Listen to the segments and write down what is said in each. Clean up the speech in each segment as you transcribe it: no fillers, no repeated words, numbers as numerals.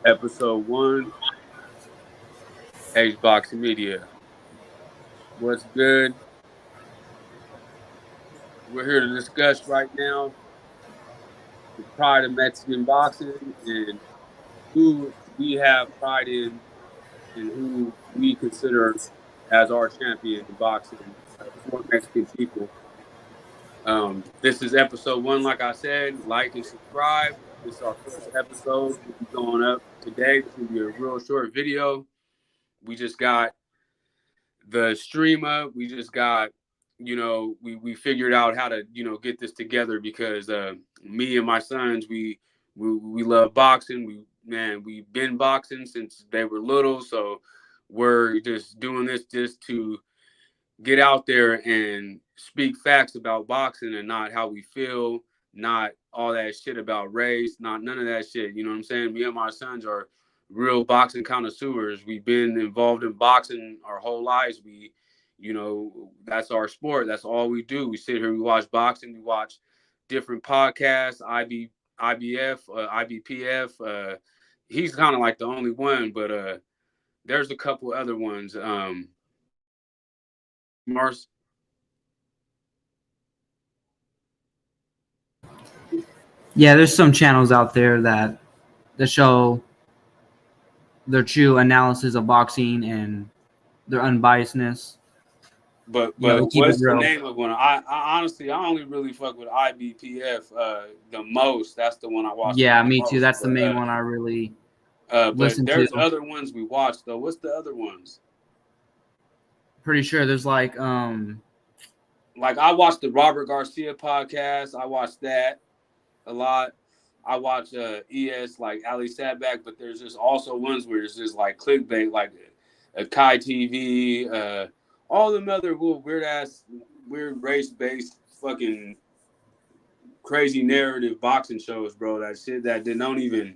Episode 1, H Boxing Media. What's good? We're here to discuss right now the pride of Mexican boxing and who we have pride in and who we consider as our champion in boxing for Mexican people. This is episode 1, like I said. Like and subscribe. This is our first episode. We'll be going up today. This will be a real short video. We just got the stream up. We just got, we figured out how to, get this together because me and my sons, we love boxing. We've been boxing since they were little. So we're just doing this just to get out there and speak facts about boxing and not how we feel, not all that shit about race, not none of that shit. You know what I'm saying? Me and my sons are real boxing connoisseurs. We've been involved in boxing our whole lives. That's our sport. That's all we do. We sit here, we watch boxing, we watch different podcasts, IBF, IBPF. He's kind of like the only one, but there's a couple other ones. Mars. Yeah, there's some channels out there that show their true analysis of boxing and their unbiasedness. But They keep it what's the real. name of one? I honestly I only really fuck with IBPF the most. That's the one I watch Yeah, the me too. most. That's the main one I really But listen to. there's other ones we watch though. What's the other ones? Pretty sure there's like I watched the Robert Garcia podcast. I watched that a lot. I watch ES like Ali Sadback, but there's just also ones where it's just like clickbait, like a Kai TV, all them other weird race based fucking crazy narrative boxing shows, bro. That shit that don't even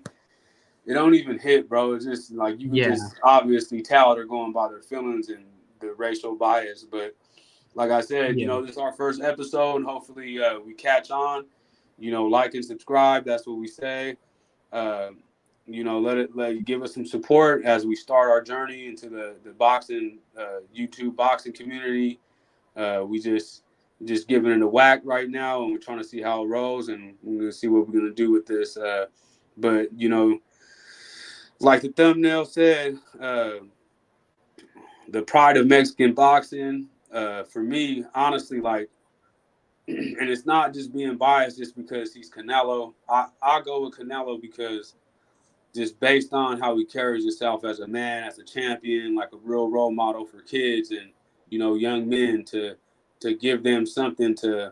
hit, bro. It's just like you can just obviously tell they're going by their feelings and the racial bias. But like I said, this is our first episode, and hopefully we catch on. Like and subscribe. That's what we say. Let give us some support as we start our journey into the boxing YouTube boxing community. We just giving it a whack right now, and we're trying to see how it rolls, and we're gonna see what we're gonna do with this. But like the thumbnail said, the pride of Mexican boxing. For me, honestly, and it's not just being biased just because he's Canelo. I go with Canelo because just based on how he carries himself as a man, as a champion, like a real role model for kids and young men to give them something to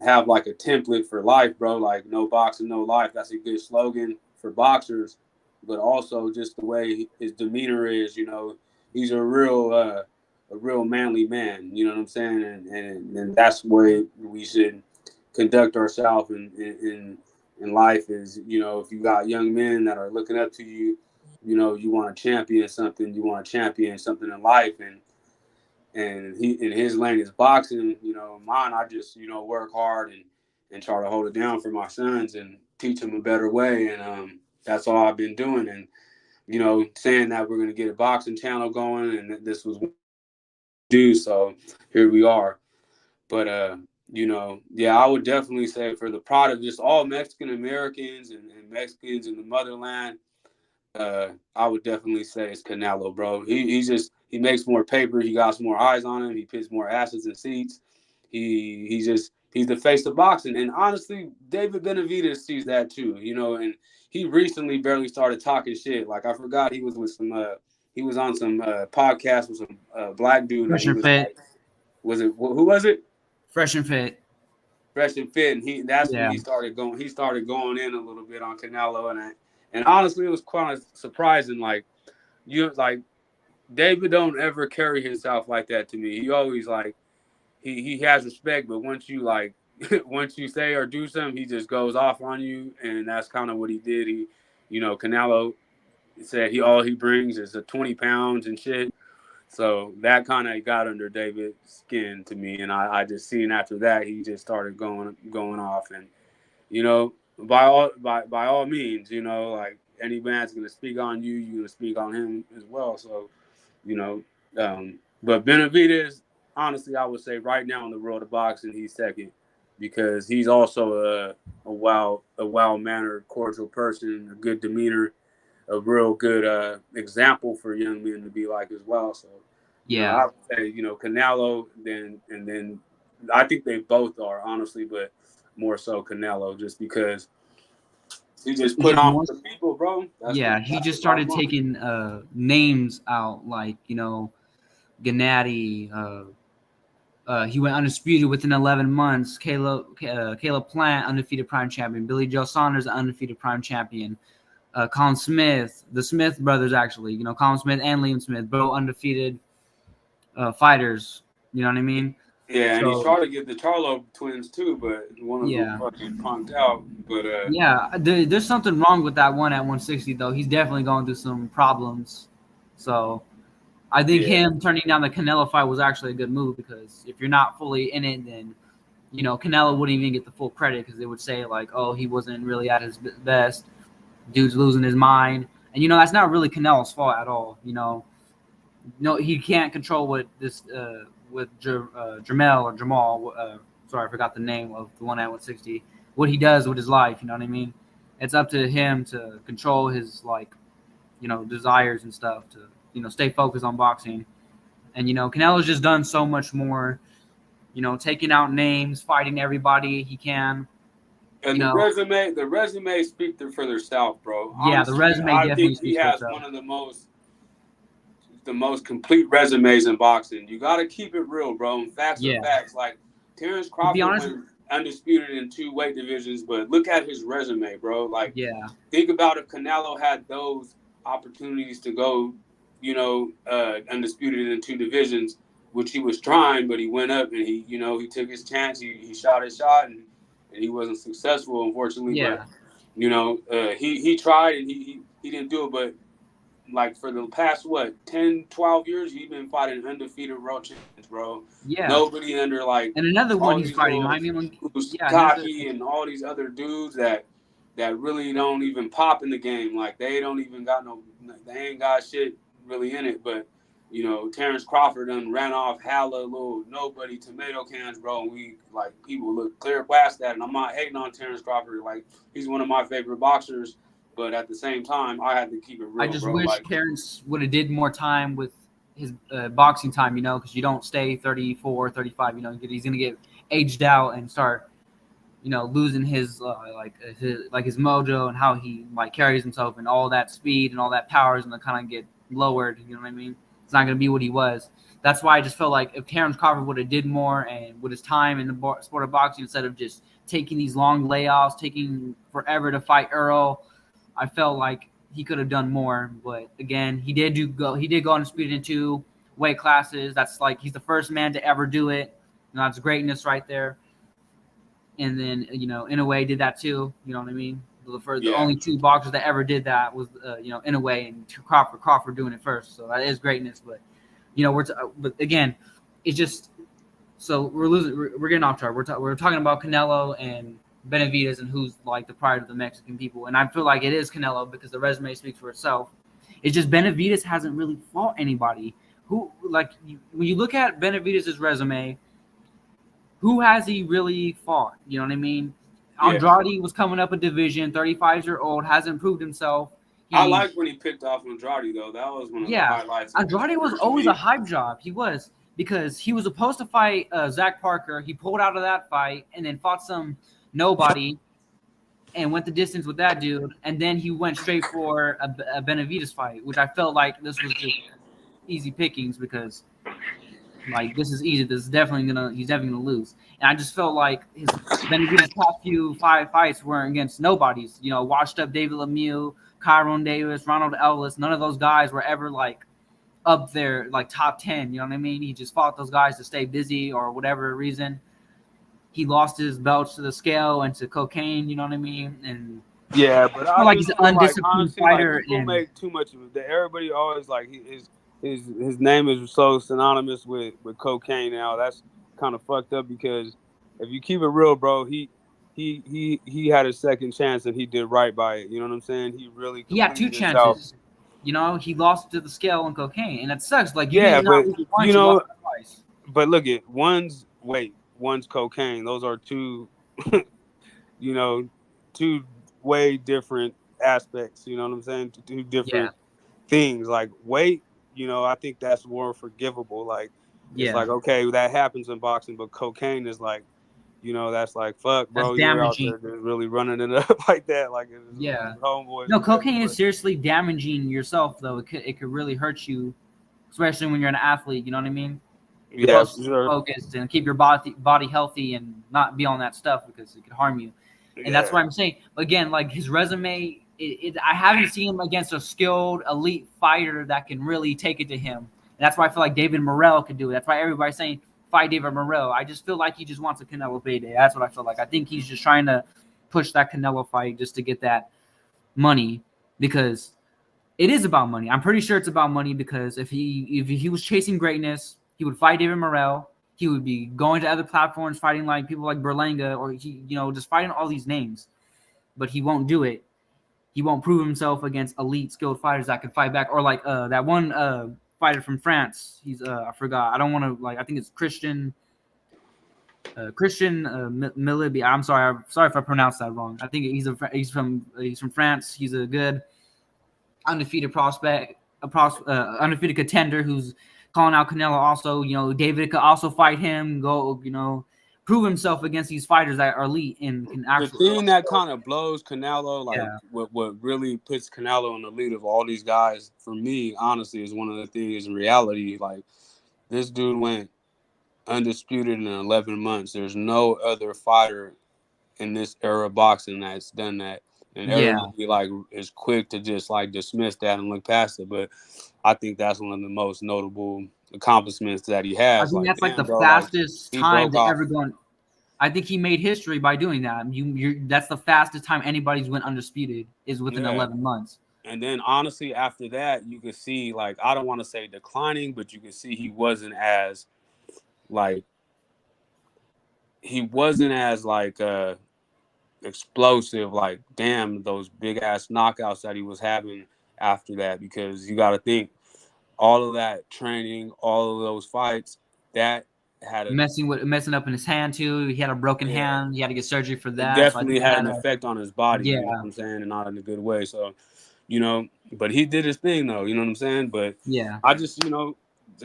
have like a template for life, bro. Like no boxing, no life. That's a good slogan for boxers, but also just the way his demeanor is. He's a real manly man. You know what I'm saying? And that's the way we should conduct ourselves in life. Is if you got young men that are looking up to you, you want to champion something. You want to champion something in life, and he in his lane is boxing. Mine, I just work hard and try to hold it down for my sons and teach them a better way. And that's all I've been doing. And saying that we're gonna get a boxing channel going, and this was do so. Here we are. But yeah, I would definitely say for the pride of just all Mexican Americans and Mexicans in the motherland, I would definitely say it's Canelo, bro. He makes more paper. He got some more eyes on him. He puts more asses in seats. He's the face of boxing. And honestly, David Benavidez sees that too. And he recently barely started talking shit. Like I forgot he was with some he was on some podcast with some black dude. Fresh And he and was Fit. like, who was it? Fresh and Fit. Fresh and Fit, and that's when he started going. He started going in a little bit on Canelo, and honestly, it was kind of surprising. Like David don't ever carry himself like that to me. He always he has respect, but once you once you say or do something, he just goes off on you, and that's kind of what he did. Canelo said all he brings is a 20 pounds and shit. So that kind of got under David's skin to me, and I just seen after that he just started going off, and by all means, any man's going to speak on you, you're going to speak on him as well. So, you know, but Benavidez, honestly, I would say right now in the world of boxing, he's second because he's also a well-mannered, cordial person, a good demeanor, a real good example for young men to be like as well. So, you know, I would say, you know, Canelo, then I think they both are, honestly, but more so Canelo, just because he just put on for the people, bro. He just started taking names out, like, you know, Gennady. He went undisputed within 11 months. Caleb Plant, undefeated prime champion. Billy Joe Saunders, undefeated prime champion. Colin Smith, the Smith brothers, actually, you know, Colin Smith and Liam Smith, both undefeated fighters. You know what I mean? Yeah, and he tried to get the Charlo twins too, but one of them fucking punked out. But there's something wrong with that one at 160 though. He's definitely going through some problems. So I think him turning down the Canelo fight was actually a good move, because if you're not fully in it, then, you know, Canelo wouldn't even get the full credit, because they would say like, oh, he wasn't really at his best. Dude's losing his mind, and you know that's not really Canelo's fault at all. You know, no, he can't control what this with Jamal or Jamal. Sorry, I forgot the name of the one at 160. What he does with his life, you know what I mean? It's up to him to control his, like, you know, desires and stuff, to, you know, stay focused on boxing. And, you know, Canelo's just done so much more, you know, taking out names, fighting everybody he can. And the resume speak for themselves, bro. Honestly, yeah, the resume I think he has one of the most complete resumes in boxing. You got to keep it real, bro. And facts are facts. Like, Terrence Crawford went undisputed in 2 weight divisions, but look at his resume, bro. Like, think about if Canelo had those opportunities to go, you know, undisputed in 2 divisions, which he was trying, but he went up and he, you know, he took his chance. He shot his shot, and he wasn't successful, unfortunately. But, you know, he tried and he didn't do it. But, like, for the past, 10, 12 years, he's been fighting undefeated world champions, bro. Yeah. Nobody under, like, and another one he's fighting, Cocky and all these other dudes that really don't even pop in the game. Like, they don't even got they ain't got shit really in it. But, you know, Terrence Crawford done ran off hella little nobody tomato cans, bro. And we, like, people look clear past that. And I'm not hating on Terrence Crawford. Like, he's one of my favorite boxers. But at the same time, I had to keep it real, I just bro. wish Terrence would have did more time with his boxing time, you know, because you don't stay 34, 35, you know, he's going to get aged out and start, you know, losing his his mojo and how he, like, carries himself, and all that speed and all that power is going to kind of get lowered, you know what I mean? It's not going to be what he was. That's why I just felt like if Terrence Crawford would have did more and with his time in the sport of boxing, instead of just taking these long layoffs, taking forever to fight Earl, I felt like he could have done more. But again, he did go undisputed in 2 weight classes. That's like, he's the first man to ever do it. You know, that's greatness right there. And then, you know, Inoue did that too. You know what I mean? The only 2 boxers that ever did that was, you know, Inoue and Crawford doing it first. So that is greatness. But, you know, but again, it's just, so we're getting off track. We're talking about Canelo and Benavidez and who's, like, the pride of the Mexican people. And I feel like it is Canelo, because the resume speaks for itself. It's just Benavidez hasn't really fought anybody. Who, like, when you look at Benavidez's resume, who has he really fought? You know what I mean? Andrade was coming up a division, 35-year-old, hasn't proved himself. I like when he picked off Andrade, though. That was one of the highlights. Andrade was always a hype job. He was, because he was supposed to fight Zach Parker. He pulled out of that fight and then fought some nobody and went the distance with that dude. And then he went straight for a Benavidez fight, which I felt like this was just easy pickings, because, like, this is easy. He's definitely gonna lose. And I just felt like his Benavidez' past few 5 fights were against nobodies. You know, washed up David Lemieux, Kyron Davis, Ronald Ellis. None of those guys were ever, like, up there, like, top 10. You know what I mean? He just fought those guys to stay busy or whatever reason. He lost his belts to the scale and to cocaine. You know what I mean? And but I feel like he's an undisciplined fighter. Like, people make too much of it. Everybody always, like, his name is so synonymous with cocaine now. That's kind of fucked up, because if you keep it real, bro, he he had a second chance and he did right by it. You know what I'm saying? He really He had two completed himself. chances. You know, he lost to the scale on cocaine, and it sucks. Like you Yeah, did not but lose it once, you you know, lost it twice. but look at one's cocaine. Those are two, you know, two way different aspects. You know what I'm saying? Two Yeah, different things. Like weight, you know, I think that's more forgivable. Like it's yeah, like okay, that happens in boxing, but cocaine is like, you know, that's like fuck, that's bro. You're out damaging. there just really running it up like that, like it's Yeah. homeboys. No, Or whatever, cocaine is but seriously damaging yourself, though. It could really hurt you, especially when you're an athlete. You know what I mean? You're yeah, supposed for to stay sure. focused and keep your body healthy and not be on that stuff because it could harm you. And that's Yeah, what I'm saying. Again, like his resume, I haven't seen him against a skilled elite fighter that can really take it to him. And that's why I feel like David Morrell could do it. That's why everybody's saying fight David Morrell. I just feel like he just wants a Canelo payday. That's what I feel like. I think he's just trying to push that Canelo fight just to get that money because it is about money. I'm pretty sure it's about money because if he was chasing greatness, he would fight David Morrell. He would be going to other platforms, fighting like people like Berlanga, or just fighting all these names. But he won't do it. He won't prove himself against elite skilled fighters that can fight back, or like that one fighter from France. He's I forgot. I don't want to I think it's Christian Milibi. I'm sorry. I'm sorry if I pronounced that wrong. I think he's from France. He's a good undefeated prospect, undefeated contender who's calling out Canelo. Also, David could also fight him. Go, prove himself against these fighters that are elite and can the actually. thing that kind of blows Canelo, like Yeah. what really puts Canelo in the lead of all these guys, for me, honestly, is one of the things in reality. Like this dude went undisputed in 11 months. There's no other fighter in this era of boxing that's done that. And Yeah. everybody like is quick to just like dismiss that and look past it. But I think that's one of the most notable accomplishments that he I has. think Like, that's like damn, the bro, like fastest he time broke to off. ever go. I think he made history by doing that. That's the fastest time anybody's went undisputed is within 11 months. And then honestly, after that, you could see like I don't want to say declining, but you could see he wasn't as like explosive. Like damn, those big ass knockouts that he was having after that, because you got to think all of that training, all of those fights, that had a messing up in his hand too. He had a broken hand. He had to get surgery for it that. So I definitely think that had had an effect on his body. yeah, You know what I'm saying, and not in a good way. So, but he did his thing though. You know what I'm saying. But yeah. I just, to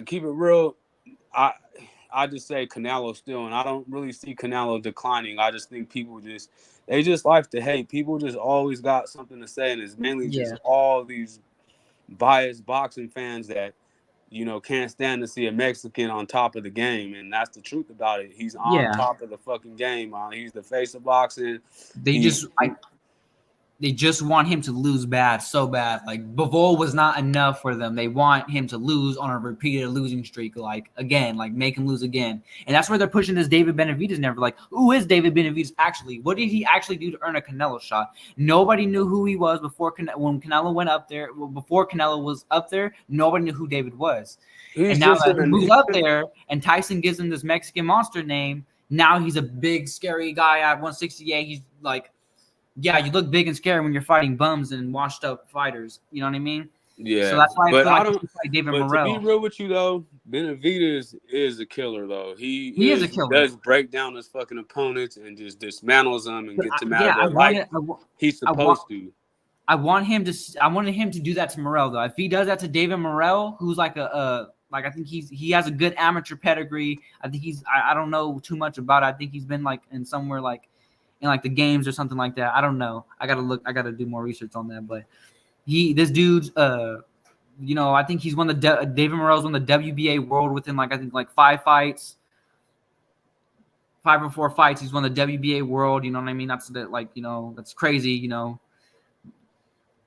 keep it real, I just say Canelo still, and I don't really see Canelo declining. I just think people they just like to hate. People just always got something to say, and it's mainly just all these biased boxing fans that can't stand to see a Mexican on top of the game, and that's the truth about it. He's on top of the fucking game. He's the face of boxing. They just want him to lose so bad. Like Bivol was not enough for them. They want him to lose on a repeated losing streak, like again, like make him lose again. And that's where they're pushing this David Benavidez never. Like, who is David Benavidez actually? What did he actually do to earn a Canelo shot? Nobody knew who he was when Canelo went up there. Before Canelo was up there, nobody knew who David was. And now that he moves up there, and Tyson gives him this Mexican monster name, now he's a big, scary guy at 168. He's like, yeah, you look big and scary when you're fighting bums and washed up fighters. You know what I mean? Yeah. So that's why I feel like don't fight David but Morrell. To be real with you though, Benavidez is a killer though. He is a killer. He does break down his fucking opponents and just dismantles them and gets them out of there like he's supposed to. I wanted him to do that to Morrell though. If he does that to David Morrell, who's like I think he has a good amateur pedigree. I think I don't know too much about it. I think he's been like in somewhere like in like the games or something like that. I don't know. I gotta do more research on that. But this dude's I think he's won David Morrell's won the WBA world within like I think like 5 fights. 5 or 4 fights. He's won the WBA world. You know what I mean? That's that's crazy.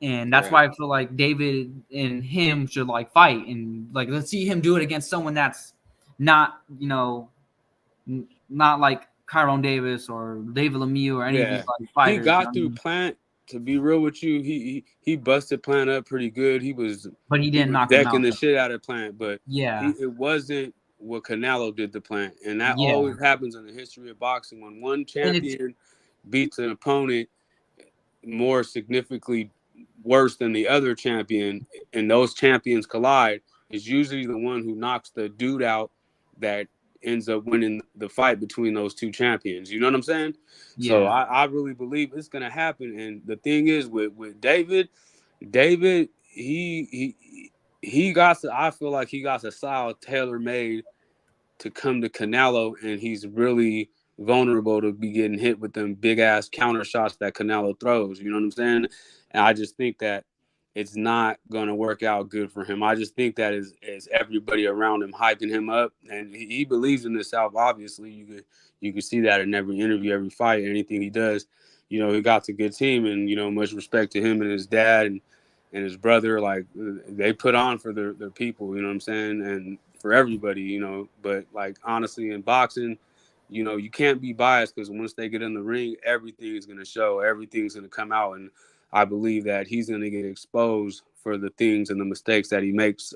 And that's why I feel like David and him should like fight and like let's see him do it against someone that's not not like Kyron Davis or David Lemieux or any of these like fighters. He got through Plant. To be real with you, he busted Plant up pretty good. But he didn't knock decking him out. The shit out of Plant. But it wasn't what Canelo did to Plant, and that always happens in the history of boxing when one champion beats an opponent more significantly worse than the other champion, and those champions collide, is usually the one who knocks the dude out that ends up winning the fight between those two champions. You know what I'm saying? So Yeah. I really believe it's gonna happen. And the thing is with David, he got to, I feel like he got a style tailor made to come to Canelo, and he's really vulnerable to be getting hit with them big ass counter shots that Canelo throws. You know what I'm saying? And I just think that it's not going to work out good for him. I just think that is everybody around him hyping him up, and he believes in himself. Obviously, you could see that in every interview, every fight, anything he does. You know, he got a good team, and you know, much respect to him and his dad and his brother. Like they put on for their people. You know what I'm saying? And for everybody, you know. But like honestly, in boxing, you know, you can't be biased because once they get in the ring, everything is going to show, everything's going to come out, and I believe that he's going to get exposed for the things and the mistakes that he makes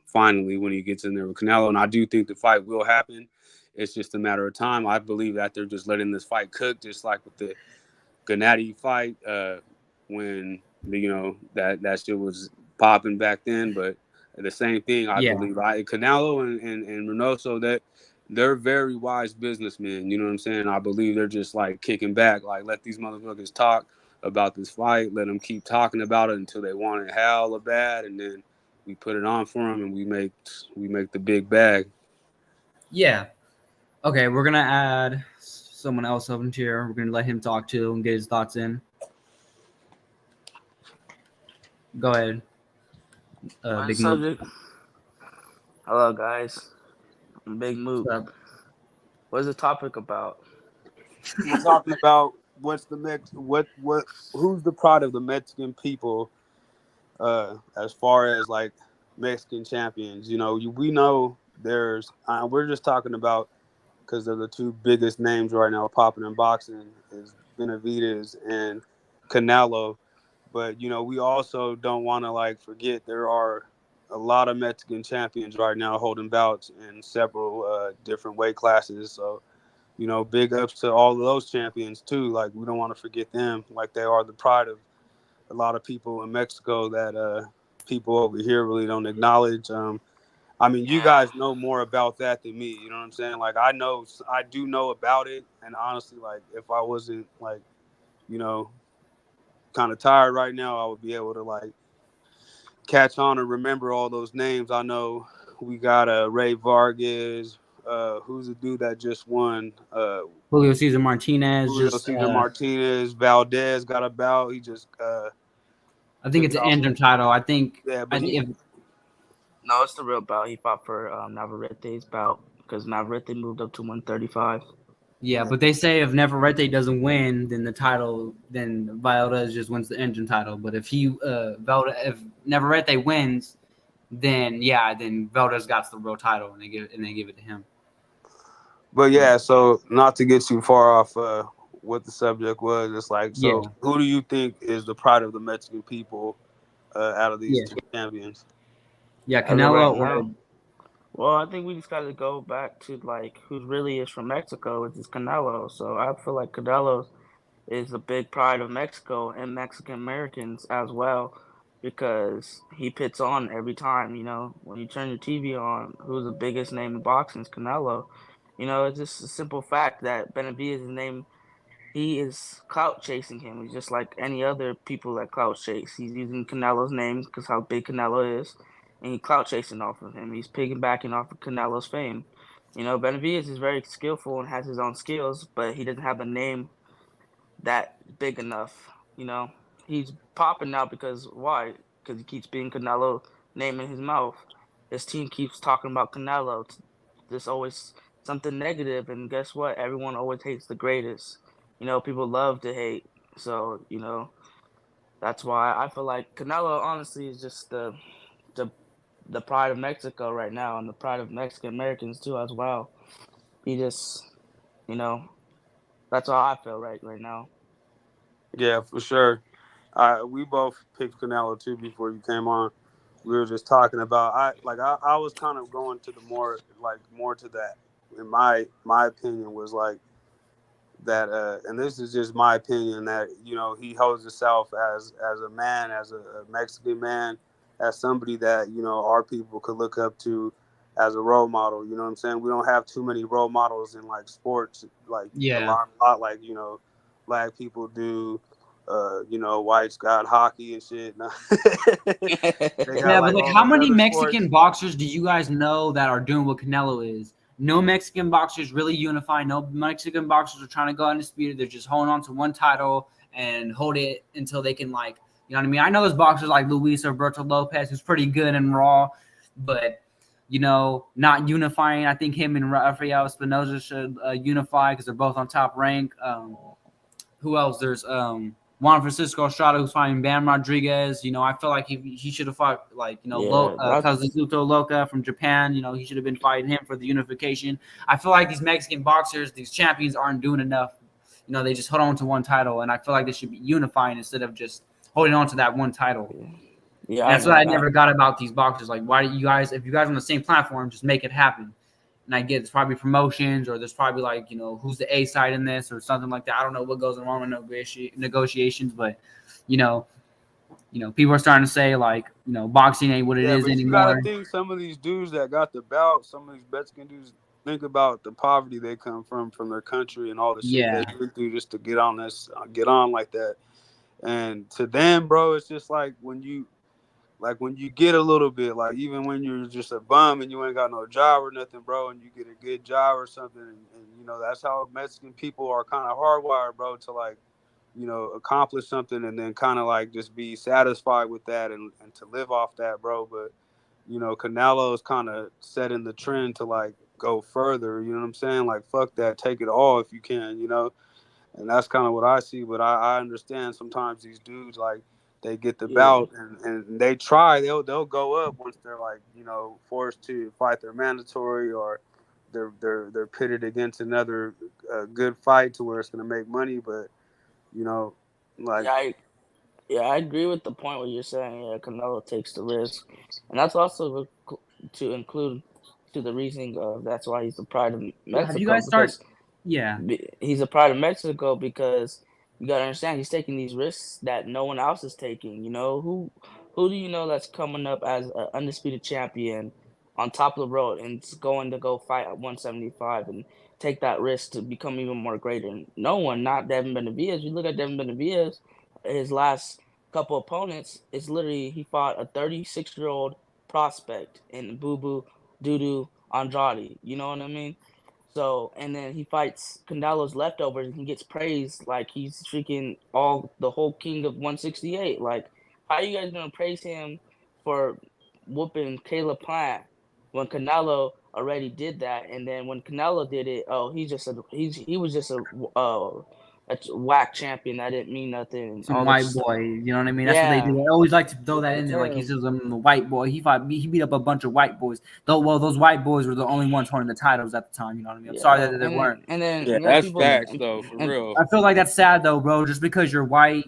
finally when he gets in there with Canelo. And I do think the fight will happen. It's just a matter of time. I believe that they're just letting this fight cook, just like with the Gennady fight when you know that shit was popping back then. But the same thing, I Yeah. believe. Canelo and Reynoso, that they're very wise businessmen. You know what I'm saying? I believe they're just like kicking back, like let these motherfuckers talk about this fight, let them keep talking about it until they want it hella bad, and then we put it on for them and we make the big bag. Yeah. Okay, we're gonna add someone else up into here. We're gonna let him talk too and get his thoughts in. Go ahead, My Big Mook. subject. Hello, guys. I'm Big Mook. What's up? What's the topic about? We're talking about who's the pride of the Mexican people as far as like Mexican champions. You know, we know we're just talking about because they're the two biggest names right now popping in boxing is Benavidez and Canelo. But, you know, we also don't want to like forget there are a lot of Mexican champions right now holding bouts in several different weight classes. So, you know, big ups to all of those champions too. Like we don't want to forget them. Like they are the pride of a lot of people in Mexico that people over here really don't acknowledge. I mean, you Yeah. guys know more about that than me. You know what I'm saying? Like I do know about it. And honestly, like if I wasn't like, you know, kind of tired right now, I would be able to like catch on and remember all those names. I know we got Ray Vargas. Who's the dude that just won? Julio Cesar Martinez. Julio Cesar Martinez. Valdez got a bout. He just I think it's an interim title. I think. Yeah, but No, it's the real bout. He fought for Navarrete's bout because Navarrete moved up to 135. Yeah, but they say if Navarrete doesn't win, then Valdez just wins the engine title. But if if Navarrete wins, then Valdez got the real title and they give it to him. But yeah, so not to get too far off what the subject was, it's like, so who do you think is the pride of the Mexican people out of these two champions? Yeah, Canelo. Well, I think we just got to go back to like who really is from Mexico, which is Canelo. So I feel like Canelo is a big pride of Mexico and Mexican Americans as well, because he pits on every time. You know, when you turn your TV on, who's the biggest name in boxing is Canelo. You know, it's just a simple fact that Benavidez' name, he is clout chasing him. He's just like any other people that clout chase. He's using Canelo's name because how big Canelo is, and he's clout chasing off of him. He's piggybacking off of Canelo's fame. You know, Benavidez is very skillful and has his own skills, but he doesn't have a name that big enough. You know, he's popping now because why? Because he keeps being Canelo name in his mouth. His team keeps talking about Canelo. There's always something negative, and guess what? Everyone always hates the greatest. You know, people love to hate. So, you know, that's why I feel like Canelo honestly is just the pride of Mexico right now, and the pride of Mexican Americans too as well. He just, you know, that's how I feel right now. Yeah, for sure. We both picked Canelo too before you came on. We were just talking about I was kind of going to the more to that. In my opinion was like that and this is just my opinion, that he holds himself as a man, as a Mexican man, as somebody that our people could look up to as a role model. You know what I'm saying? We don't have too many role models in like sports, like a Yeah. lot like black people do. Whites got hockey and shit. They got Yeah, but like, all how those many other Mexican sports. boxers do you guys know that are doing what Canelo is? No Mexican boxers really unify. No Mexican boxers are trying to go undisputed. They're just holding on to one title and hold it until they can, like, you know what I mean? I know there's boxers like Luis Alberto Lopez, who's pretty good and raw, but not unifying. I think him and Rafael Espinoza should unify because they're both on top rank. Who else? There's Juan Francisco Estrada, who's fighting Bam Rodriguez. I feel like he should have fought Kazuzuto Loka from Japan. He should have been fighting him for the unification. I feel like these Mexican boxers, these champions, aren't doing enough. They just hold on to one title, and I feel like they should be unifying instead of just holding on to that one title. Yeah, And that's what I never got about these boxers. Like, why do you guys, if you guys are on the same platform, just make it happen? And I get it's probably promotions, or there's probably like, who's the A side in this or something like that. I don't know what goes on with negotiations, but people are starting to say like, boxing ain't what it is but anymore. You gotta think some of these dudes that got the belt, some of these Mexican dudes, think about the poverty they come from their country and all the shit they went through just to get on like that. And to them, bro, it's just like when you get a little bit, like even when you're just a bum and you ain't got no job or nothing, bro, and you get a good job or something, and that's how Mexican people are kind of hardwired, bro, to like, accomplish something and then kind of like just be satisfied with that and to live off that, bro. But, Canelo's kind of setting the trend to like go further, you know what I'm saying? Like, fuck that, take it all if you can, and that's kind of what I see. But I understand sometimes these dudes, like, they get the bout and they try, they'll go up once they're like, forced to fight their mandatory, or they're pitted against another good fight to where it's going to make money. But, like, I agree with the point where you're saying, Canelo takes the risk. And that's also to include to the reasoning of that's why he's the pride of Mexico. Have you guys started? Yeah. He's a pride of Mexico because you got to understand he's taking these risks that no one else is taking. Who do you know that's coming up as an undisputed champion on top of the road and it's going to go fight at 175 and take that risk to become even more greater? No one, not Devin Benavidez. You look at Devin Benavidez, his last couple opponents, it's literally he fought a 36-year-old prospect in Boo Boo Dudu Andrade. You know what I mean? So, and then he fights Canelo's leftovers and he gets praised like he's freaking the whole king of 168. Like, how are you guys gonna praise him for whooping Caleb Plant when Canelo already did that? And then when Canelo did it, he was just a whack champion that didn't mean nothing. Some white boy, you know what I mean? That's what they do. They always like to throw that in there, like he says, "I'm the white boy." He beat up a bunch of white boys. Those white boys were the only ones holding the titles at the time. You know what I mean? I'm sorry that they weren't. And then that's facts though, for real. I feel like that's sad though, bro. Just because you're white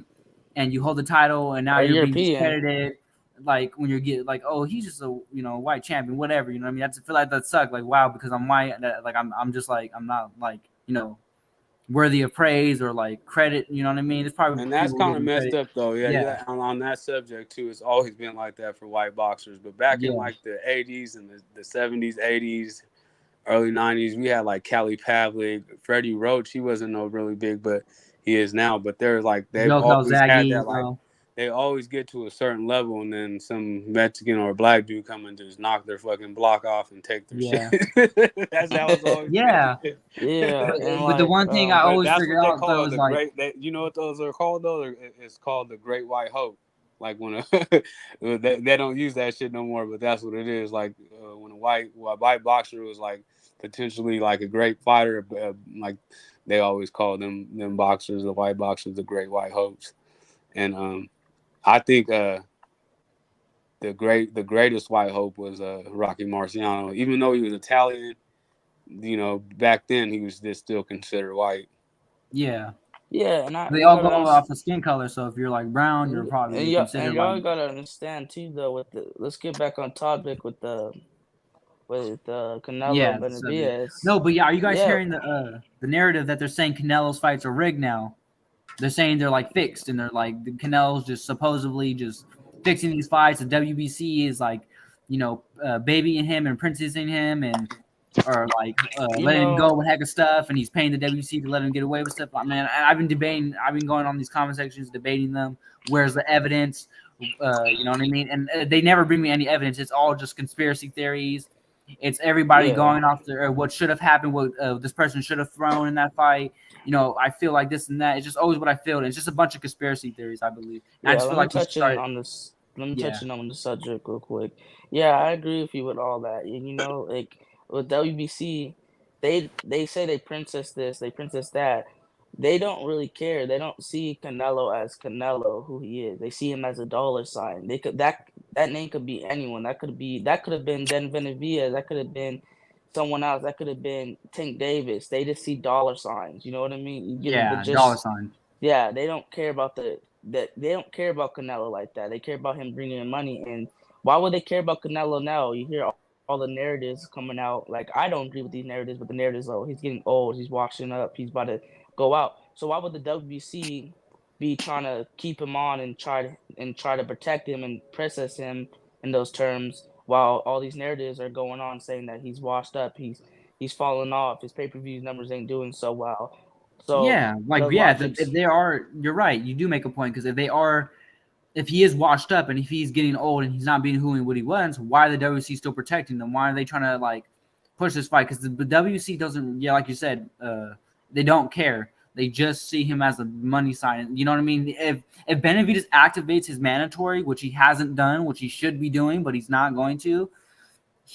and you hold the title and now you're being discredited, like when you're getting like, oh, he's just a white champion, whatever. You know what I mean? I feel like that sucks. Like, wow, because I'm white, like I'm just like I'm not like worthy of praise or like credit, you know what I mean? It's probably, and that's kind of messed up though. Yeah. On that subject too, it's always been like that for white boxers. But back in like the 80s and the 70s, 80s, early 90s, we had like Cali Pavlik, Freddie Roach. He wasn't no really big, but he is now. But they're like they've always had that like. They always get to a certain level, and then some Mexican or black dude come and just knock their fucking block off and take their shit. That's how it's always been. But the one thing I always figure out though is like, you know what those are called though? It's called the Great White Hope. Like when they don't use that shit no more, but that's what it is. Like when a white boxer was like potentially like a great fighter, like they always call them boxers, the white boxers, the Great White Hopes, and I think the greatest white hope was Rocky Marciano. Even though he was Italian, back then he was just still considered white. Yeah. Yeah, and they all go off of skin color. So if you're like brown, you're probably considered. And y'all gotta understand too, though. Let's get back on topic with the with Canelo Yeah. and So Benavidez. no, but yeah, are you guys Yeah, hearing the narrative that they're saying Canelo's fights are rigged now? They're saying they're like fixed, and they're like the Canelo's just supposedly just fixing these fights. The WBC is like, babying him and princessing him, and or like you letting him go know, with heck of stuff, and he's paying the WBC to let him get away with stuff. Man, I've been debating. I've been going on these comment sections debating them. Where's the evidence? You know what I mean? And they never bring me any evidence. It's all just conspiracy theories. It's everybody yeah. going off what should have happened, what this person should have thrown in that fight. I feel like this and that. It's just always what I feel. And it's just a bunch of conspiracy theories, I believe. And I Yeah, just let feel me like we should touch in start. on this. Let me Yeah, touch in on the subject real quick. Yeah, I agree with you with all that. And like with WBC, they say they princess this, they princess that. They don't really care. They don't see Canelo as Canelo, who he is. They see him as a dollar sign. They could that name could be anyone. That could have been Dan Benavidez. That could have been someone else. That could have been Tank Davis. They just see dollar signs. You know what I mean? You get the yeah, dollar just. sign. Yeah, they don't care about they don't care about Canelo like that. They care about him bringing in money. And why would they care about Canelo now? You hear all the narratives coming out. Like I don't agree with these narratives, but the narratives, oh, he's getting old, he's washing up, he's about to go out. So why would the WBC be trying to keep him on and try to protect him and process him in those terms while all these narratives are going on saying that he's washed up, he's falling off, his pay-per-view numbers ain't doing so well. So Yeah, like the yeah, if logics. they are, you're right. You do make a point because if he is washed up and if he's getting old and he's not being who and what he was, why are the WC still protecting them? Why are they trying to like push this fight? Because the WC doesn't, yeah, like you said, they don't care. They just see him as a money sign. You know what I mean? If Benavidez activates his mandatory, which he hasn't done, which he should be doing, but he's not going to,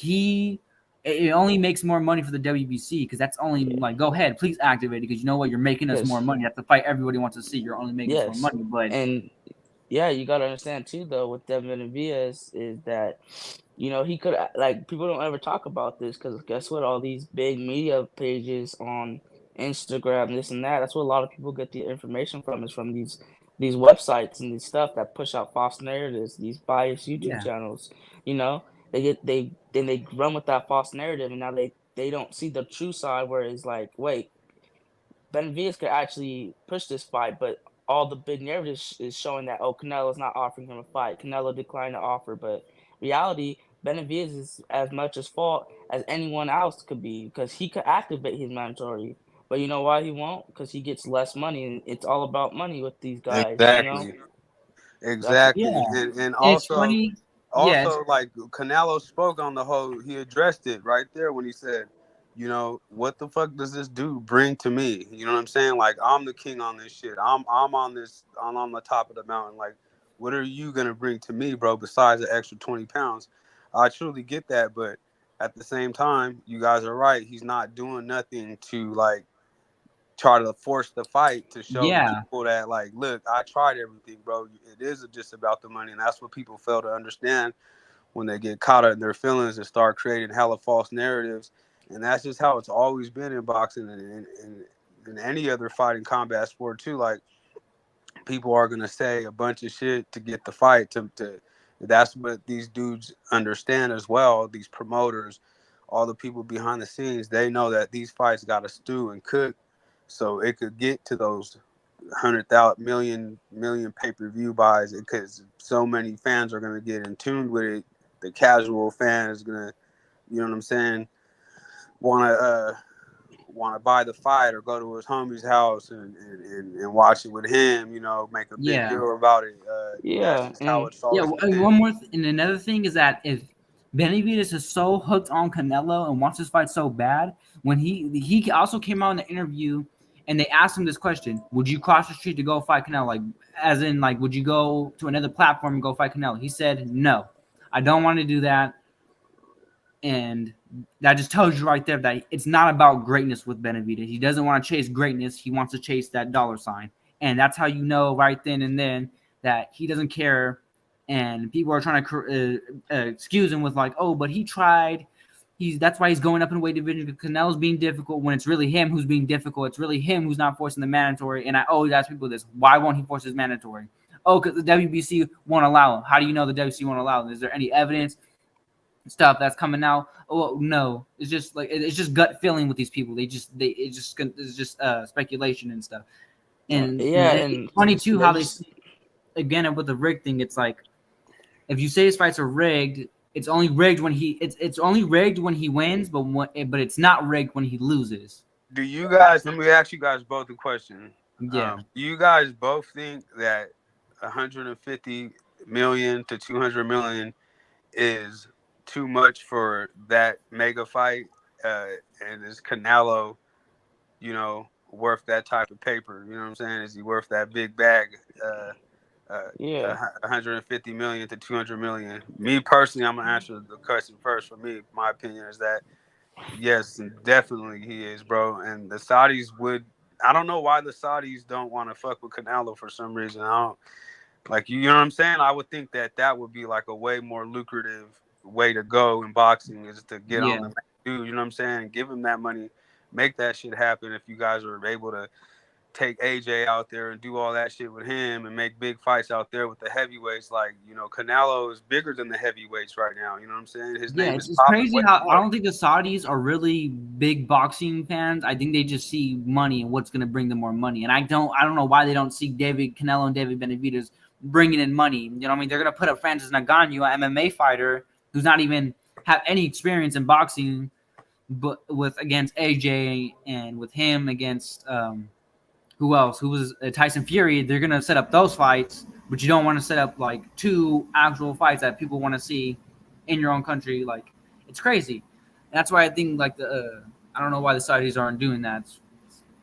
it only makes more money for the WBC because that's only like, go ahead, please activate it because you know what, you're making us more Yes, money. That's the fight everybody wants to see. You're only making us more yes, money, but and yeah, you gotta understand too though with Devin Benavidez is that he could like people don't ever talk about this because guess what? All these big media pages on Instagram, this and that. That's where a lot of people get the information from is from these websites and these stuff that push out false narratives. These biased YouTube yeah, channels, you know, they run with that false narrative and now they don't see the true side where it's like, wait, Benavidez could actually push this fight, but all the big narrative is showing that Canelo's not offering him a fight. Canelo declined the offer, but reality, Benavidez is as much as fault as anyone else could be because he could activate his mandatory. But you know why he won't? Because he gets less money, and it's all about money with these guys. Exactly. That's Exactly. yeah. And It's also funny. Yeah, also like Canelo spoke on the whole, he addressed it right there when he said, what the fuck does this dude bring to me? You know what I'm saying? Like I'm the king on this shit. I'm on the top of the mountain. Like, what are you gonna bring to me, bro, besides the extra 20 pounds? I truly get that, but at the same time, you guys are right. He's not doing nothing to like try to force the fight to show the yeah, people that like, look, I tried everything, bro. It is just about the money, and that's what people fail to understand when they get caught up in their feelings and start creating hella false narratives. And that's just how it's always been in boxing and in any other fighting combat sport too. Like people are gonna say a bunch of shit to get the fight. To that's what these dudes understand as well. These promoters, all the people behind the scenes, they know that these fights got to stew and cook, so it could get to those 100,000 million pay-per-view buys because so many fans are gonna get in tune with it. The casual fan is gonna, you know what I'm saying, want to buy the fight or go to his homie's house and watch it with him, make a big yeah, deal about it. That's yeah, just how and it's yeah. always And been. one more, and another thing is that if Benavidez is so hooked on Canelo and wants this fight so bad, when he also came out in the interview and they asked him this question: would you cross the street to go fight Canelo? Like, as in, like, would you go to another platform and go fight Canelo? He said, no, I don't want to do that. And that just tells you right there that it's not about greatness with Benavidez. He doesn't want to chase greatness. He wants to chase that dollar sign. And that's how you know right then and then that he doesn't care. And people are trying to excuse him with like, oh, but he tried. That's why he's going up in weight division because Canelo's being difficult when it's really him who's being difficult. It's really him who's not forcing the mandatory. And I always ask people this: why won't he force his mandatory? Oh, because the WBC won't allow him. How do you know the WBC won't allow him? Is there any evidence? stuff that's coming out. Oh no, it's just like it's just gut feeling with these people. It's just speculation and stuff. And Yeah, it's and funny too how they there's again with the rig thing. It's like if you say his fights are rigged, it's only rigged when it's only rigged when he wins, but it's not rigged when he loses. Do you guys? Let me ask you guys both a question. Yeah. Do you guys both think that 150 million to 200 million is too much for that mega fight? And is Canelo, worth that type of paper? You know what I'm saying? Is he worth that big bag? yeah. 150 million to 200 million. Me personally, I'm gonna answer the question first. For me, my opinion is that yes, definitely he is, bro. And the Saudis would. I don't know why the Saudis don't want to fuck with Canelo for some reason. I don't like you know what I'm saying. I would think that would be like a way more lucrative way to go in boxing is to get on Yeah. the dude. You know what I'm saying? Give him that money, make that shit happen. If you guys are able to take AJ out there and do all that shit with him and make big fights out there with the heavyweights, like Canelo is bigger than the heavyweights right now. You know what I'm saying? His Yeah, name is it's popping crazy way how I more. don't think the Saudis are really big boxing fans. I think they just see money and what's going to bring them more money. And I don't know why they don't see Canelo and David Benavidez bringing in money. You know what I mean? They're going to put up Francis Ngannou, an MMA fighter who's not even have any experience in boxing, but with against AJ and with him against who else? Who was Tyson Fury? They're going to set up those fights, but you don't want to set up like two actual fights that people want to see in your own country. Like it's crazy. And that's why I think like I don't know why the Saudis aren't doing that.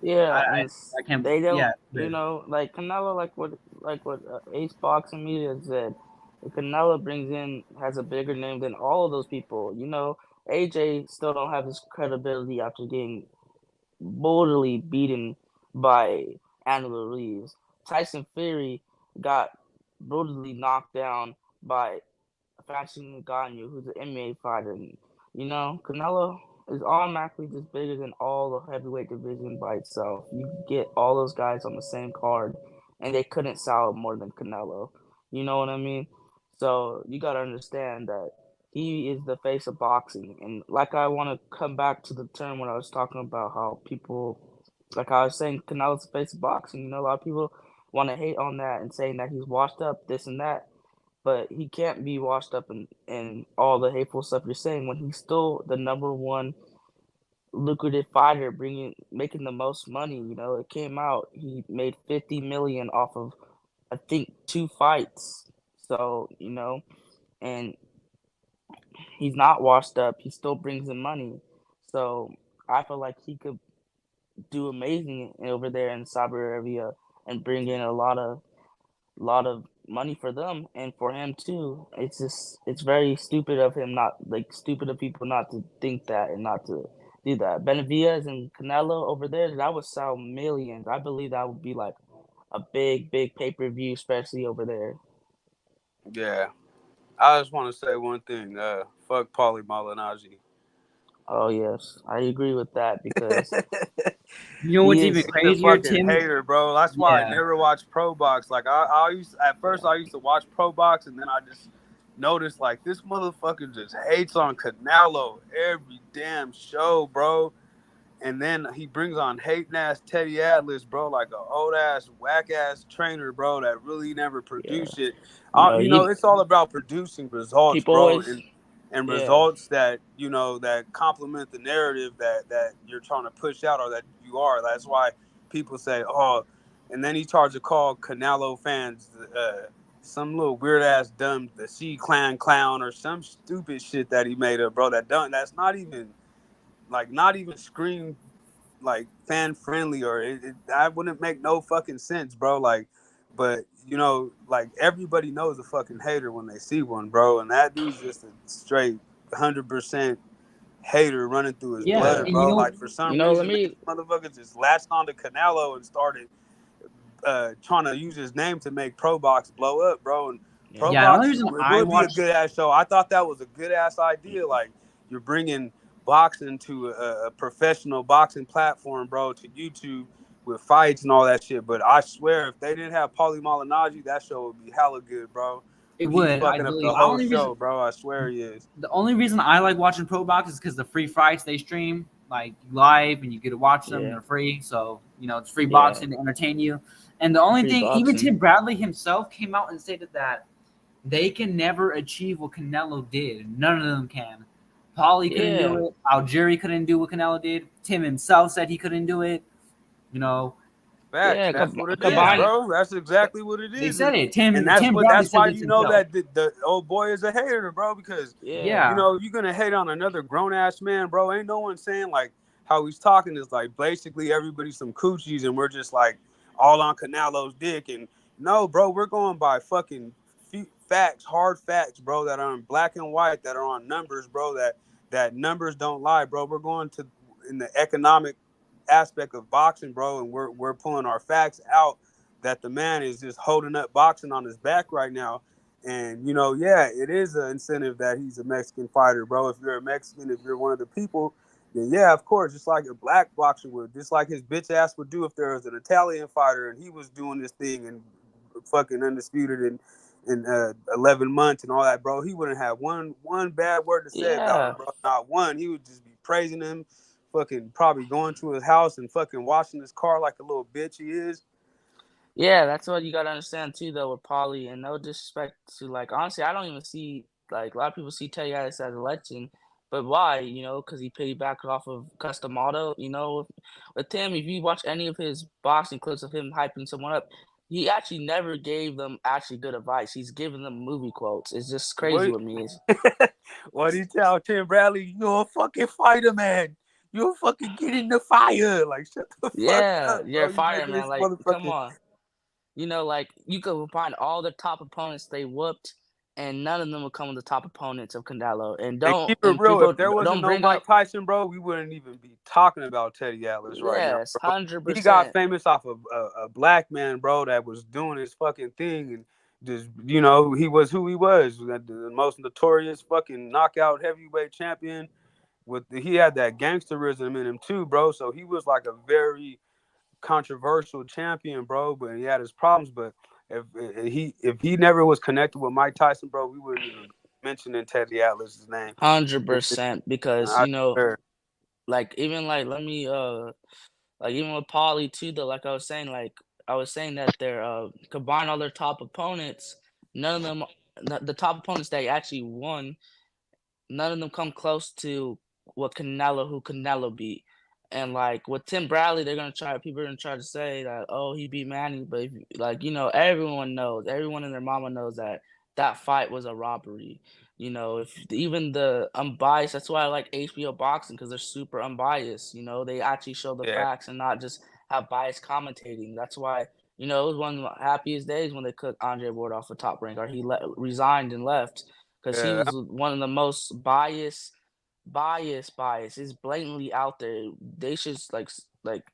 Yeah, and I can't. they Yeah, don't, like Canelo, like what Ace Boxing Media said. Canelo has a bigger name than all of those people. AJ still don't have his credibility after getting brutally beaten by Angela Reeves. Tyson Fury got brutally knocked down by Francis Ngannou, who's an MMA fighter. Canelo is automatically just bigger than all the heavyweight division by itself. You get all those guys on the same card, and they couldn't sell more than Canelo. You know what I mean? So you got to understand that he is the face of boxing. And like I want to come back to the term when I was talking about how people, like I was saying, Canelo's the face of boxing. A lot of people want to hate on that and saying that he's washed up, this and that. But he can't be washed up in all the hateful stuff you're saying when he's still the number one lucrative fighter, making the most money. It came out he made 50 million off of I think 2 fights. So and he's not washed up. He still brings in money. So I feel like he could do amazing over there in Saudi Arabia and bring in a lot of money for them and for him too. It's very stupid of him stupid of people not to think that and not to do that. Benavidez and Canelo over there, that would sell millions. I believe that would be like a big pay-per-view, especially over there. Yeah. I just want to say one thing. Fuck Paulie Malignaggi. Oh yes, I agree with that because you know what's he even is He's a crazier, fucking Tim? hater, bro. That's why I Yeah. never watched Pro Box. Like I used at first I used to watch Pro Box and then I just noticed like this motherfucker just hates on Canelo every damn show, bro. And then he brings on hating ass Teddy Atlas, bro, like a old ass whack ass trainer, bro, that really never produced it. It's all about producing results, people bro, always and yeah. results that that complement the narrative that you're trying to push out or that you are. That's why people say, oh, and then he charged a call Canelo fans some little weird ass dumb the C Clan clown or some stupid shit that he made up, bro. That's not even screen like fan friendly or that wouldn't make no fucking sense, bro. Like, but like everybody knows a fucking hater when they see one, bro, and that dude's just a straight 100% hater running through his Yeah, blood, and bro. Like for some let reason, me these motherfuckers just latched onto Canelo and started trying to use his name to make Pro Box blow up, bro. And Pro the only Box reason it I would be a watched good ass show. I thought that was a good ass idea. Like you're bringing boxing to a professional boxing platform, bro, to YouTube with fights and all that shit. But I swear, if they didn't have Paulie Malignaggi, that show would be hella good, bro. It He's would, I fucking up believe. the whole show, bro. I swear he is. The only reason I like watching pro box is because the free fights they stream like live and you get to watch them. Yeah. They're free, so it's free Yeah. boxing to entertain you. And the only Free thing, even boxing. Tim Bradley himself came out and stated that they can never achieve what Canelo did. None of them can. Paulie couldn't Yeah. do it. Algieri couldn't do what Canelo did. Tim himself said he couldn't do it. Facts. Yeah, That's what it is, combine- bro. That's exactly what it is. They said it. Tim And that's Tim what. Bradley That's said why this you know himself. that the old boy is a hater, bro. Because Yeah. you know you're gonna hate on another grown ass man, bro. Ain't no one saying like how he's talking is like basically everybody's some coochies and we're just like all on Canelo's dick. And no, bro, we're going by fucking facts, hard facts, bro, that are in black and white, that are on numbers, bro. That numbers don't lie, bro. We're going to in the economic aspect of boxing, bro, and we're pulling our facts out that the man is just holding up boxing on his back right now. And yeah, it is an incentive that he's a Mexican fighter, bro. If you're a Mexican, if you're one of the people, then yeah, of course, just like a black boxer would, just like his bitch ass would do if there was an Italian fighter and he was doing this thing and fucking undisputed in 11 months and all that, bro. He wouldn't have one bad word to say about him, bro. Not one. He would just be praising him, fucking probably going to his house and fucking washing his car like a little bitch he is. Yeah, that's what you gotta understand too, though, with Paulie. And no disrespect to, like, honestly, I don't even see, like, a lot of people see Teddy Atlas as a legend, but why? Because he piggybacked off of Custom Auto. With Tim, if you watch any of his boxing clips of him hyping someone up, he actually never gave them actually good advice. He's giving them movie quotes. It's just crazy with me. What do you tell Tim Bradley? You're a fucking fighter, man. You'll fucking get in the fire. Like, shut the fuck up, You're a bro. fireman. Like, come on. Like, you could find all the top opponents they whooped, and none of them would come with the top opponents of Canelo. And keep it real. If there wasn't no Mike Tyson, bro, we wouldn't even be talking about Teddy Atlas right now. Yes, 100%. He got famous off of a black man, bro, that was doing his fucking thing and just, he was who he was. The most notorious fucking knockout heavyweight champion. He had that gangsterism in him too, bro. So he was like a very controversial champion, bro. But he had his problems. But if he never was connected with Mike Tyson, bro, we wouldn't even mention Teddy Atlas's name. 100%, because like, even like, let me like, even with Paulie too, though, like I was saying that they're combine all their top opponents, none of them, the top opponents that actually won, none of them come close to what Canelo beat. And like with Tim Bradley, people are gonna try to say that, oh, he beat Manny, but everyone knows, everyone and their mama knows that fight was a robbery. If even the unbiased, that's why I like HBO boxing, because they're super unbiased. They actually show the facts and not just have biased commentating. That's why it was one of the happiest days when they cut Andre Ward off the Top Rank, or he resigned and left, because he was one of the most bias. It's blatantly out there. They should like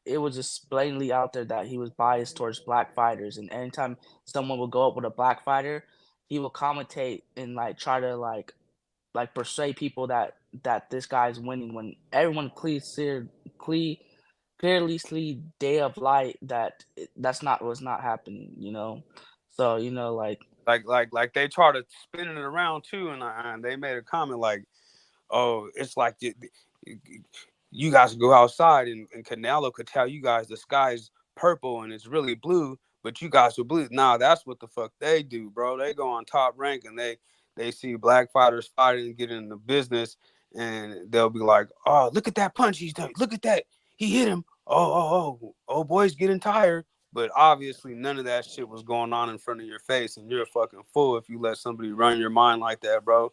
it was just blatantly out there that he was biased towards black fighters. And anytime someone would go up with a black fighter, he will commentate and like try to like persuade people that this guy's winning, when everyone clearly see day of light that was not happening. So like they try to spin it around too, and they made a comment like, oh, it's like you guys go outside and Canelo could tell you guys the sky's purple and it's really blue, but you guys are blue. Nah, that's what the fuck they do, bro. They go on Top Rank and they see black fighters fighting and get in the business, and they'll be like, oh, look at that punch he's done. Look at that. He hit him. Oh, boy's getting tired. But obviously none of that shit was going on in front of your face, and you're a fucking fool if you let somebody run your mind like that, bro.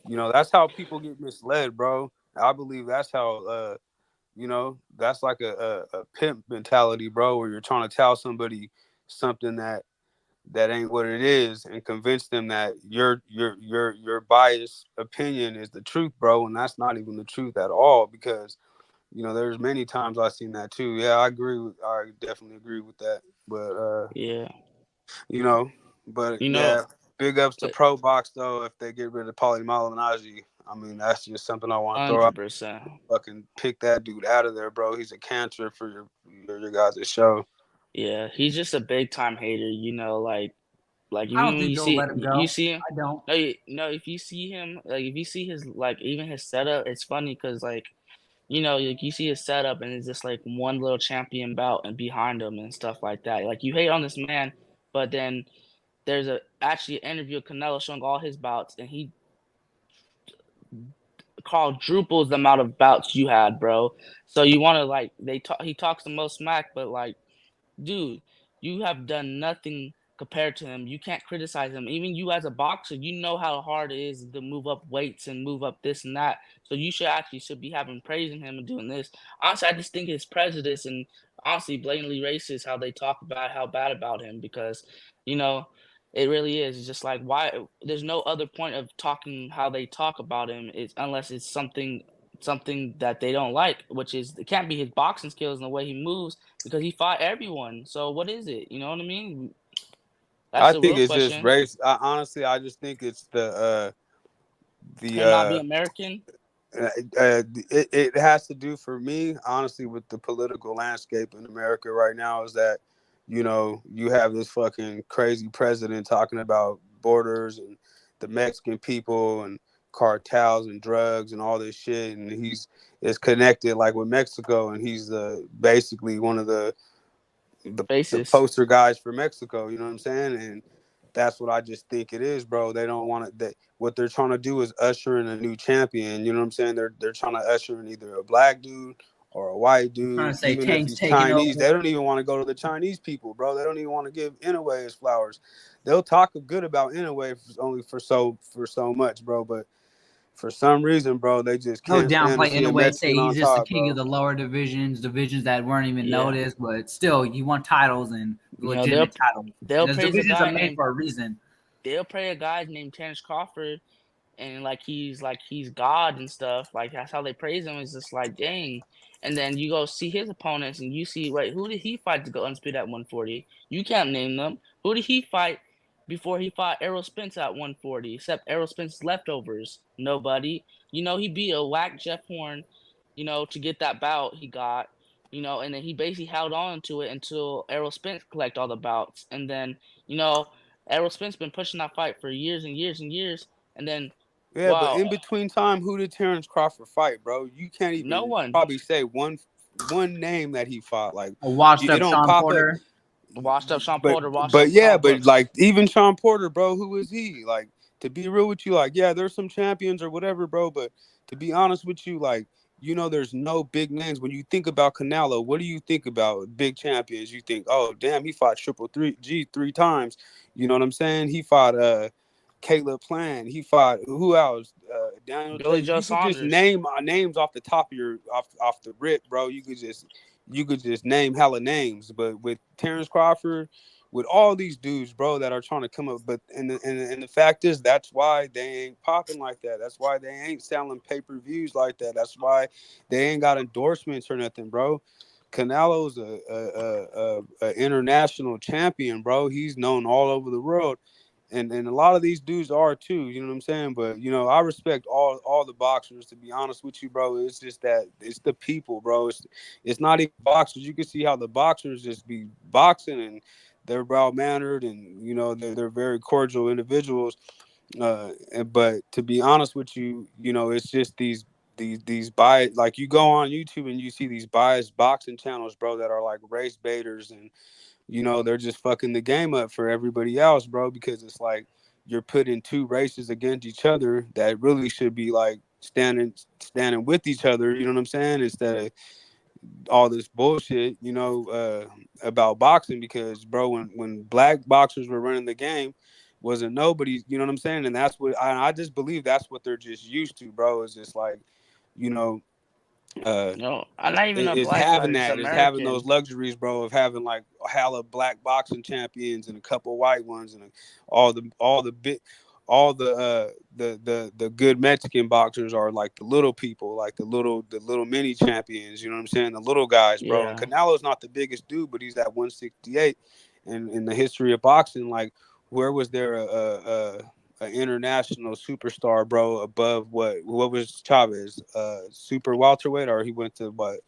That's how people get misled, bro. I believe that's how, that's like a pimp mentality, bro, where you're trying to tell somebody something that ain't what it is and convince them that your biased opinion is the truth, bro. And that's not even the truth at all, because there's many times I've seen that too. Yeah, I definitely agree with that. But yeah, yeah, big ups to Pro Box though. If they get rid of Paulie Malignaggi, I mean, that's just something I want to throw out. 100%. Fucking pick that dude out of there, bro. He's a cancer for your guys' show. Yeah, he's just a big time hater. Like I don't think they'll let him you go. see him. I don't. No, if you see him, like if you see his like even his setup, it's funny because like like you see his setup and it's just like one little champion belt and behind him and stuff like that. Like you hate on this man, but then there's actually an interview of Canelo showing all his bouts, and he quadruples the amount of bouts you had, bro. So you want to like he talks the most smack, but like, dude, you have done nothing compared to him. You can't criticize him. Even you as a boxer, you know how hard it is to move up weights and move up this and that. So you should be having praising him and doing this. Honestly, I just think it's prejudice and honestly blatantly racist how they talk about how bad about him because, you know, it really is. It's just like why there's no other point of talking how they talk about him is unless it's something that they don't like, which is it can't be his boxing skills and the way he moves because he fought everyone. So what is it? You know what I mean? That's I the think real it's just question. race. I just think it's the Him not be American. it has to do for me honestly with the political landscape in America right now is that you have this fucking crazy president talking about borders and the Mexican people and cartels and drugs and all this shit, and is connected like with Mexico, and he's basically one of the Faces. poster guys for Mexico. You know what I'm saying? And that's what I just think it is, bro. They don't want it. What they're trying to do is usher in a new champion. You know what I'm saying? They're trying to usher in either a black dude or a white I'm trying dude, to say even if Tank's he's taking Chinese. over. They don't even want to go to the Chinese people, bro. They don't even want to give Inoue his flowers. They'll talk good about Inoue only for so much, bro. But for some reason, bro, they just He'll can't stand to downplay see in a a way, say Mexican he's on just the top, king of bro. the lower divisions that weren't even Yeah. noticed, but still, you want titles and legitimate they'll titles. they'll Those praise a divisions are guy made named for a reason. they'll praise a guy named Terrence Crawford and like he's God and stuff. Like that's how they praise him. It's just like dang. And then you go see his opponents and you see wait who did he fight to go undisputed at 140? You can't name them. Who did he fight before he fought Errol Spence at 140? Except Errol Spence's leftovers. Nobody. He beat a whack Jeff Horn. To get that bout he got. And then he basically held on to it until Errol Spence collect all the bouts. And then Errol Spence been pushing that fight for years and years and years. And then Yeah, but wow, in between time, who did Terrence Crawford fight, bro? You can't no even one probably say one name that he fought. Like A washed it up don't Sean pop up. Porter. washed up Sean But Porter, washed but up yeah, Sean but Porter. like even Sean Porter, bro, who is he? Like to be real with you, like yeah, there's some champions or whatever, bro. But to be honest with you, like there's no big names. When you think about Canelo, what do you think about big champions? You think, oh damn, he fought Triple Three G 3 times. You know what I'm saying? He fought Caleb Plant. He fought who else? Daniel Billy Jake. Joe You could just Saunders. name names off the top of your off the rip, bro. You could just name hella names. But with Terrence Crawford, with all these dudes, bro, that are trying to come up, but and the fact is that's why they ain't popping like that. That's why they ain't selling pay-per-views like that. That's why they ain't got endorsements or nothing, bro. Canelo's a international champion, bro. He's known all over the world and a lot of these dudes are too, you know what I'm saying? But I respect all the boxers, to be honest with you, bro. It's just that it's the people, bro. It's not even boxers. You can see how the boxers just be boxing and they're well mannered and they're very cordial individuals. But to be honest with you, it's just these bias, like you go on YouTube and you see these biased boxing channels, bro, that are like race baiters and they're just fucking the game up for everybody else, bro, because it's like you're putting two races against each other that really should be like standing with each other, you know what I'm saying? Instead of all this bullshit, about boxing because bro, when black boxers were running the game, wasn't nobody, you know what I'm saying? And that's what I just believe that's what they're just used to, bro. It's just like, you know, No, I'm not even a is black having fighter, just that, is having those American. luxuries, bro, of having like hella black boxing champions and a couple white ones and all the good Mexican boxers are like the little people, like the little mini champions. You know what I'm saying? The little guys, bro. And Yeah. Canelo's not the biggest dude, but he's at 168. And in the history of boxing, like where was there an international superstar, bro, above what was Chavez, super welterweight, or he went to what?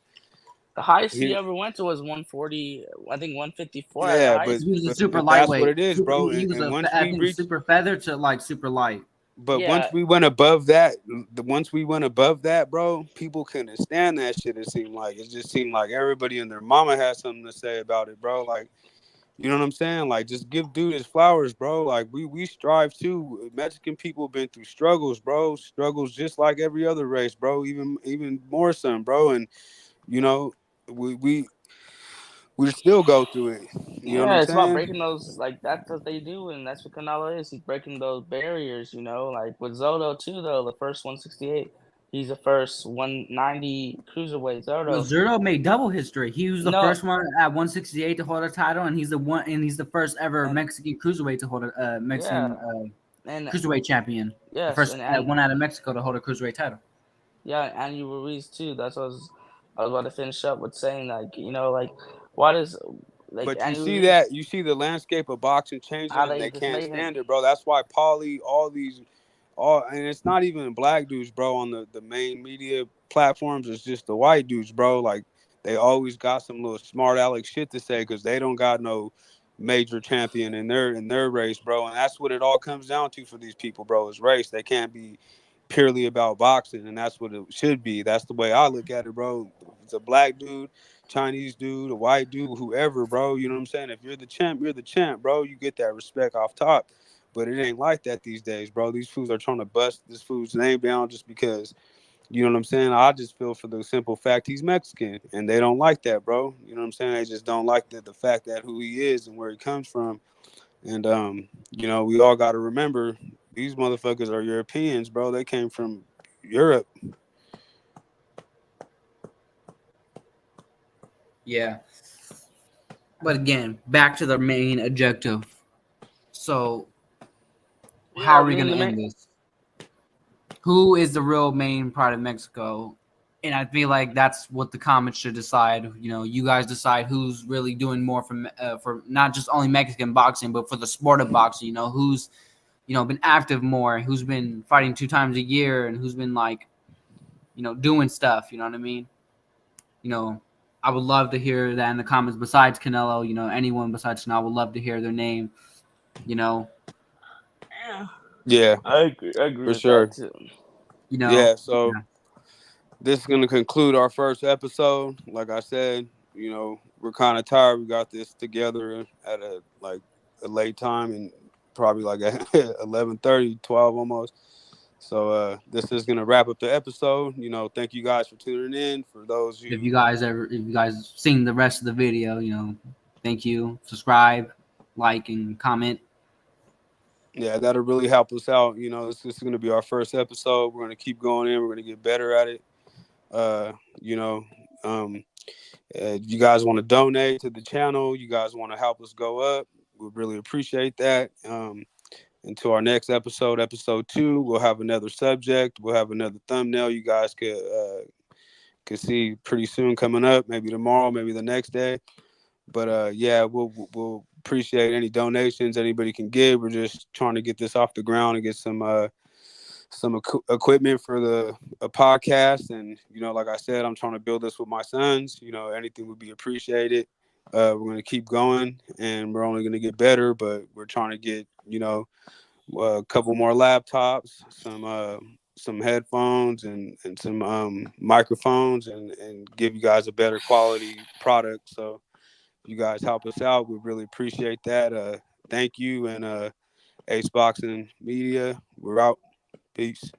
The highest he He, ever went to was 140. I think 154 at the yeah, but highest. He was a super that's what lightweight. it is, bro. He was And a, once I we think, reach, super feather to like super light. but once Yeah, we went above that, once we went above that, bro, people couldn't stand that shit. It just seemed like everybody and their mama had something to say about it, bro. Like, you know what I'm saying? Like, just give dude his flowers, bro. Like, we strive too. Mexican people been through struggles, bro. Struggles just like every other race, bro. Even more so, bro. And you know, we we still go through it. You know what yeah. I'm It's about saying? breaking those. Like that's what they do, and that's what Canelo is. He's breaking those barriers. Like with Zoto too, though. The first 168. He's the first 190 cruiserweight. Well, Zoto. Zerto made double history. He was the No, first one at 168 to hold a title, and he's the first ever and Mexican cruiserweight to hold a yeah, Mexican and cruiserweight champion. The yes, first one out of Mexico to hold a cruiserweight title. yeah, Andy Ruiz too. That's what I was about to finish up with saying. Like like why does like But Andy Ruiz you see the landscape of boxing changing, how and they they just can't made him? stand it, bro. That's why Paulie, and it's not even black dudes, bro, on the main media platforms. It's just the white dudes, bro. Like, they always got some little smart aleck shit to say because they don't got no major champion in their race, bro. And that's what it all comes down to for these people, bro, is race. They can't be purely about boxing, and that's what it should be. That's the way I look at it, bro. It's a black dude, Chinese dude, a white dude, whoever, bro. You know what I'm saying? If you're the champ, you're the champ, bro. You get that respect off top. But it ain't like that these days, bro. These fools are trying to bust this fool's name down just because, you know what I'm saying? I just feel for the simple fact he's Mexican, and they don't like that, bro. You know what I'm saying? They just don't like the fact that who he is and where he comes from. And we all got to remember these motherfuckers are Europeans, bro. They came from Europe. Yeah, but again, back to the main objective. So, how Yeah, are I we mean gonna the main. end this? Who is the real main pride of Mexico? And I feel like that's what the comments should decide. You guys decide who's really doing more for not just only Mexican boxing, but for the sport of boxing. Who's been active more, who's been fighting 2 times a year, and who's been like doing stuff. You know what I mean? You know, I would love to hear that in the comments. Besides Canelo, anyone besides Canelo, I would love to hear their name. You know, Yeah, Yeah, I agree for with that sure. too. Yeah, so Yeah. this is gonna conclude our first episode. Like I said, we're kind of tired. We got this together at a late time and probably like at 11:30, 12 almost. So this is gonna wrap up the episode. Thank you guys for tuning in. For those If who, you guys seen the rest of the video, thank you. Subscribe, like, and comment. yeah, that'll really help us out. This is gonna be our first episode. We're gonna keep going in. We're gonna get better at it. Uh, you know, um, you guys want to donate to the channel, you guys want to help us go up, we really appreciate that. Into our next episode 2, we'll have another subject, we'll have another thumbnail you guys could see pretty soon coming up, maybe tomorrow, maybe the next day. But yeah, we'll appreciate any donations anybody can give. We're just trying to get this off the ground and get some equipment for a podcast. And like I said, I'm trying to build this with my sons. Anything would be appreciated. We're going to keep going, and we're only going to get better, but we're trying to get a couple more laptops, some headphones, and some microphones, and give you guys a better quality product. So if you guys help us out, we really appreciate that. Thank you. And Ace Boxing Media, we're out. Peace.